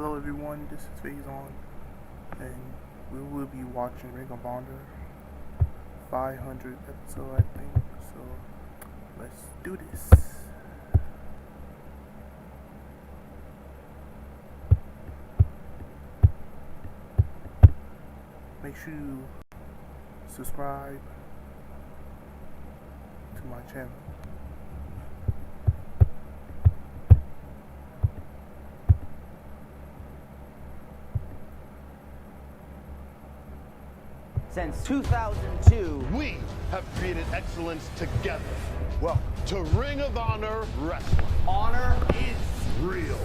Hello everyone, this is Faison, and we will be watching Ring of Honor 500 episode, I think. So let's do this. Make sure you subscribe to my channel. Since 2002, we have created excellence together. Welcome to Ring of Honor Wrestling. honor is Real.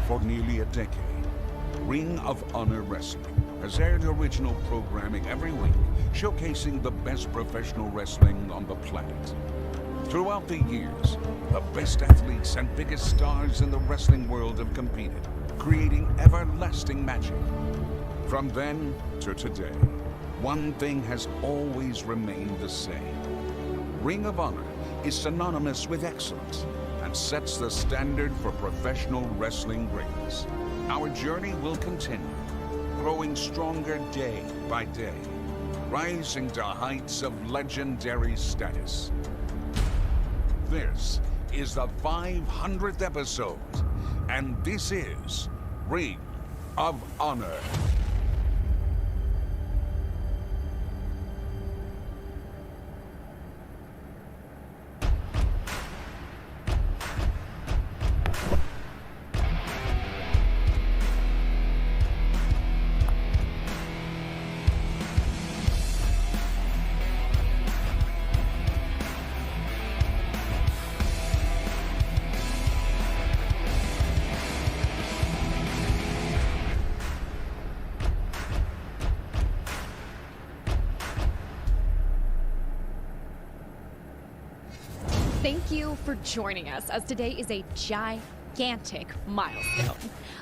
For nearly a decade, Ring of Honor Wrestling has aired original programming every week, showcasing the best professional wrestling on the planet. Throughout the years, the best athletes and biggest stars in the wrestling world have competed, creating everlasting magic. From then to today, one thing has always remained the same. Ring of Honor is synonymous with excellence and sets the standard for professional wrestling greatness. Our journey will continue, growing stronger day by day, rising to heights of legendary status. This is the 500th episode, and this is Ring of Honor. Thank you for joining us, as today is a gigantic milestone.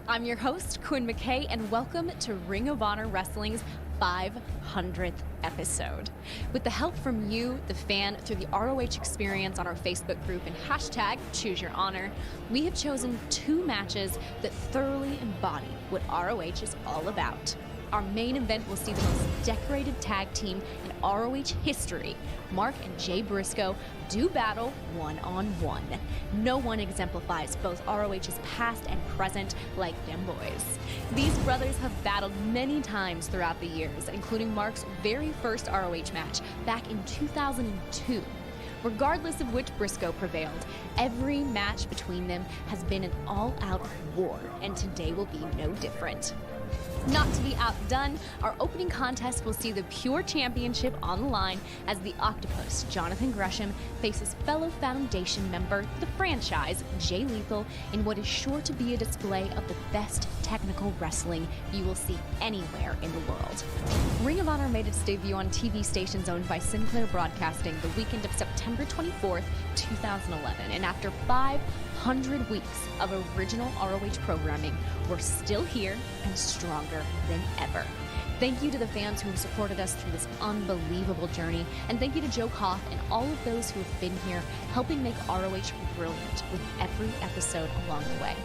I'm your host, Quinn McKay, and welcome to Ring of Honor Wrestling's 500th episode. With the help from you, the fan, through the ROH experience on our Facebook group and hashtag #ChooseYourHonor, we have chosen 2 matches that thoroughly embody what ROH is all about. Our main event will see the most decorated tag team in ROH history, Mark and Jay Briscoe, do battle one-on-one. No one exemplifies both ROH's past and present like them boys. These brothers have battled many times throughout the years, including Mark's very first ROH match back in 2002. Regardless of which Briscoe prevailed, every match between them has been an all-out war, and today will be no different. Not to be outdone, our opening contest will see the Pure Championship on the line as the Octopus, Jonathan Gresham, faces fellow Foundation member, the franchise, Jay Lethal, in what is sure to be a display of the best technical wrestling you will see anywhere in the world. Ring of Honor made its debut on TV stations owned by Sinclair Broadcasting the weekend of September 24th, 2011, and after 500 weeks of original ROH programming, we're still here and stronger than ever. Thank you to the fans who have supported us through this unbelievable journey, and thank you to Joe Koff and all of those who have been here helping make ROH brilliant with every episode along the way.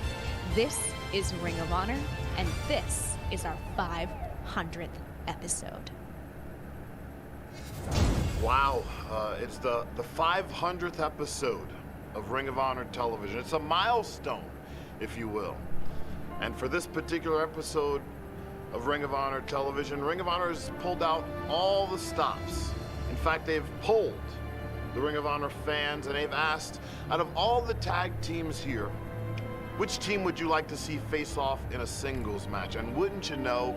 This is Ring of Honor, and this is our 500th episode. Wow, it's the 500th episode of Ring of Honor television. It's a milestone, if you will. And for this particular episode of Ring of Honor television, Ring of Honor has pulled out all the stops. In fact, they've polled the Ring of Honor fans and they've asked, out of all the tag teams here, which team would you like to see face off in a singles match? And wouldn't you know,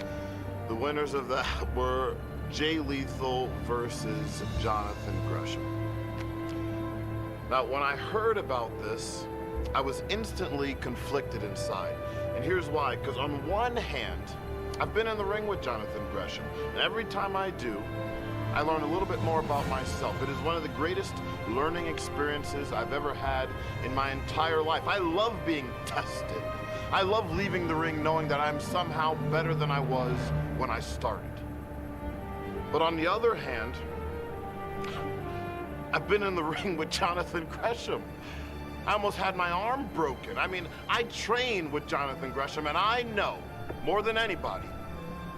the winners of that were Jay Lethal versus Jonathan Gresham. Now, when I heard about this, I was instantly conflicted inside. And here's why, because on one hand, I've been in the ring with Jonathan Gresham, and every time I do, I learn a little bit more about myself. It is one of the greatest learning experiences I've ever had in my entire life. I love being tested. I love leaving the ring knowing that I'm somehow better than I was when I started. But on the other hand, I've been in the ring with Jonathan Gresham. I almost had my arm broken. I mean, I train with Jonathan Gresham, and I know, more than anybody,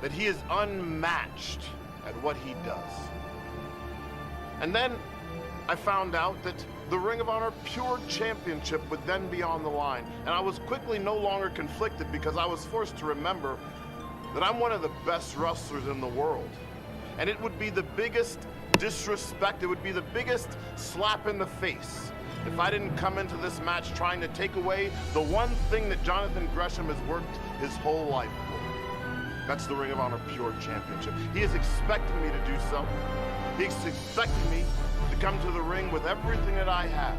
that he is unmatched at what he does. And then I found out that the Ring of Honor Pure Championship would then be on the line, and I was quickly no longer conflicted because I was forced to remember that I'm one of the best wrestlers in the world. And it would be the biggest disrespect, it would be the biggest slap in the face if I didn't come into this match trying to take away the one thing that Jonathan Gresham has worked his whole life for. That's the Ring of Honor Pure Championship. He is expecting me to do so. He's expecting me to come to the ring with everything that I have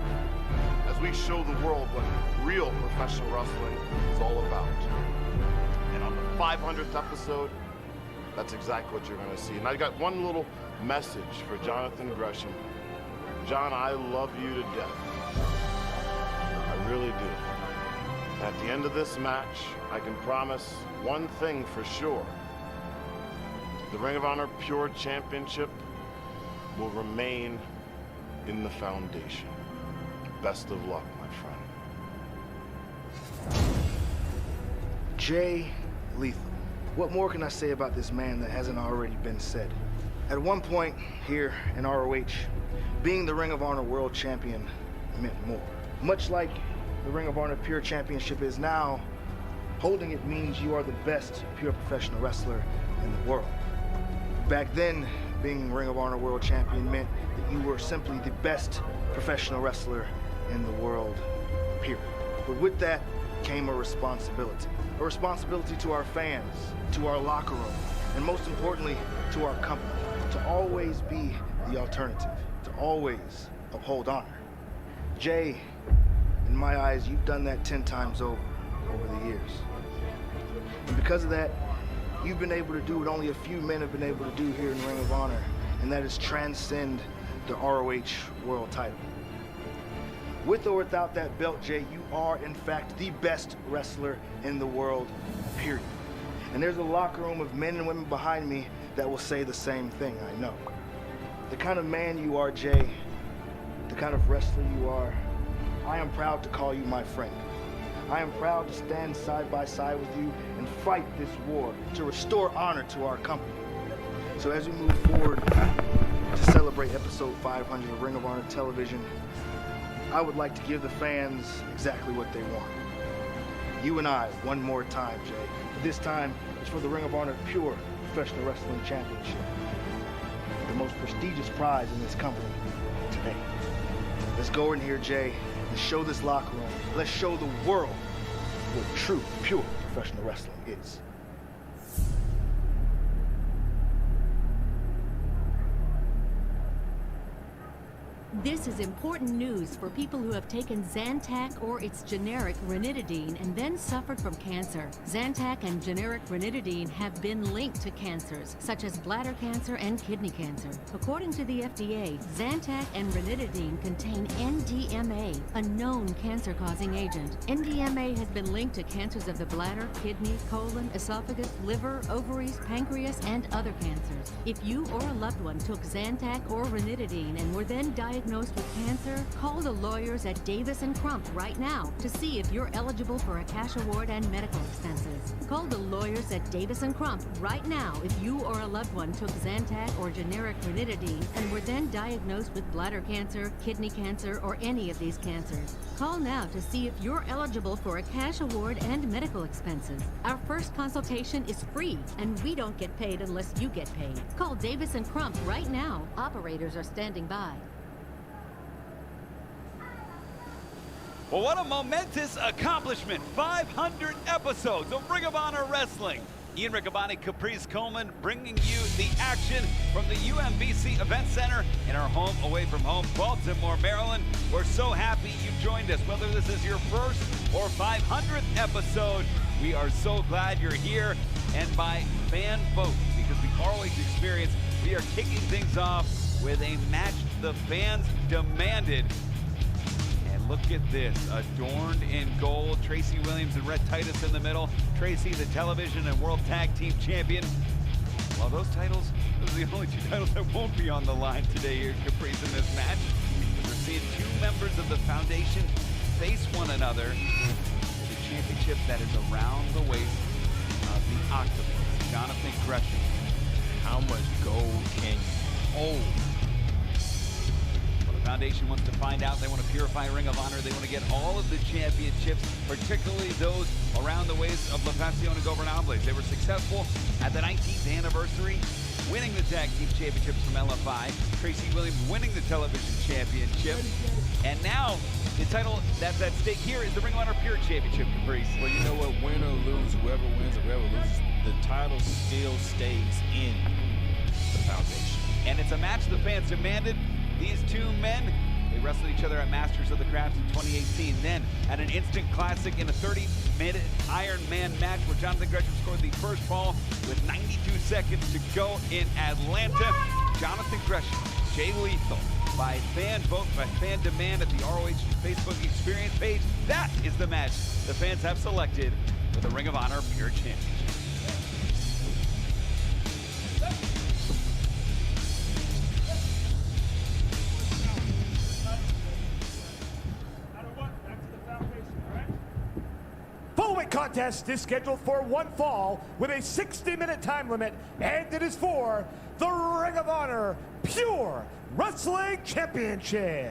as we show the world what real professional wrestling is all about. And on the 500th episode, that's exactly what you're going to see. And I got one little message for Jonathan Gresham. John, I love you to death. I really do. At the end of this match, I can promise one thing for sure. The Ring of Honor Pure Championship will remain in the foundation. Best of luck, my friend. Jay Lethal. What more can I say about this man that hasn't already been said? At one point here in ROH, being the Ring of Honor World Champion meant more. Much like the Ring of Honor Pure Championship is now, holding it means you are the best pure professional wrestler in the world. Back then, being Ring of Honor World Champion meant that you were simply the best professional wrestler in the world, period. But with that came a responsibility. A responsibility to our fans, to our locker room, and most importantly, to our company. To always be the alternative, to always uphold honor. Jay, in my eyes, you've done that 10 times over the years. And because of that, you've been able to do what only a few men have been able to do here in Ring of Honor, and that is transcend the ROH World title. With or without that belt, Jay, you are, in fact, the best wrestler in the world, period. And there's a locker room of men and women behind me that will say the same thing, I know. The kind of man you are, Jay, the kind of wrestler you are, I am proud to call you my friend. I am proud to stand side by side with you and fight this war to restore honor to our company. So as we move forward to celebrate episode 500 of Ring of Honor Television, I would like to give the fans exactly what they want. You and I, one more time, Jay. But this time, it's for the Ring of Honor Pure Professional Wrestling Championship. The most prestigious prize in this company today. Let's go in here, Jay, and show this locker room. Let's show the world what true, pure professional wrestling is. This is important news for people who have taken Zantac or its generic ranitidine and then suffered from cancer. Zantac and generic ranitidine have been linked to cancers, such as bladder cancer and kidney cancer. According to the FDA, Zantac and ranitidine contain NDMA, a known cancer-causing agent. NDMA has been linked to cancers of the bladder, kidney, colon, esophagus, liver, ovaries, pancreas, and other cancers. If you or a loved one took Zantac or ranitidine and were then diagnosed with cancer, call the lawyers at Davis & Crump right now to see if you're eligible for a cash award and medical expenses. Call the lawyers at Davis & Crump right now if you or a loved one took Zantac or generic ranitidine and were then diagnosed with bladder cancer, kidney cancer, or any of these cancers. Call now to see if you're eligible for a cash award and medical expenses. Our first consultation is free, and we don't get paid unless you get paid. Call Davis & Crump right now. Operators are standing by. Well, what a momentous accomplishment. 500 episodes of Ring of Honor Wrestling. Ian Riccaboni, Caprice Coleman, bringing you the action from the UMBC Event Center in our home away from home, Baltimore, Maryland. We're so happy you joined us, whether this is your first or 500th episode. We are so glad you're here, and by fan vote, because the ROH Experience, we are kicking things off with a match the fans demanded. Look at this, adorned in gold. Tracy Williams and Rhett Titus in the middle. Tracy, the television and world tag team champion. Well, those are the only two titles that won't be on the line today here, Caprice, in this match. seeing two members of the Foundation face one another. The championship that is around the waist of the Octopus, Jonathan Gresham. How much gold can you hold? Well, the Foundation wants to find out. They want to purify Ring of Honor. They want to get all of the championships, particularly those around the waist of La Pasión and Gobernables. They were successful at the 19th anniversary, winning the tag team championships from LFI. Tracy Williams winning the television championship. And now, the title that's at stake here is the Ring of Honor Pure Championship, Caprice. Well, you know what? Win or lose, whoever wins or whoever loses, the title still stays in the Foundation. And it's a match the fans demanded. These two men, they wrestled each other at Masters of the Crafts in 2018. Then, at an instant classic in a 30-minute Iron Man match where Jonathan Gresham scored the first fall with 92 seconds to go in Atlanta. Jonathan Gresham, Jay Lethal, by fan vote, by fan demand at the ROH Facebook experience page. That is the match the fans have selected for the Ring of Honor Pure Championship. Full-weight contest is scheduled for one fall with a 60-minute time limit, and it is for the Ring of Honor Pure Wrestling Championship.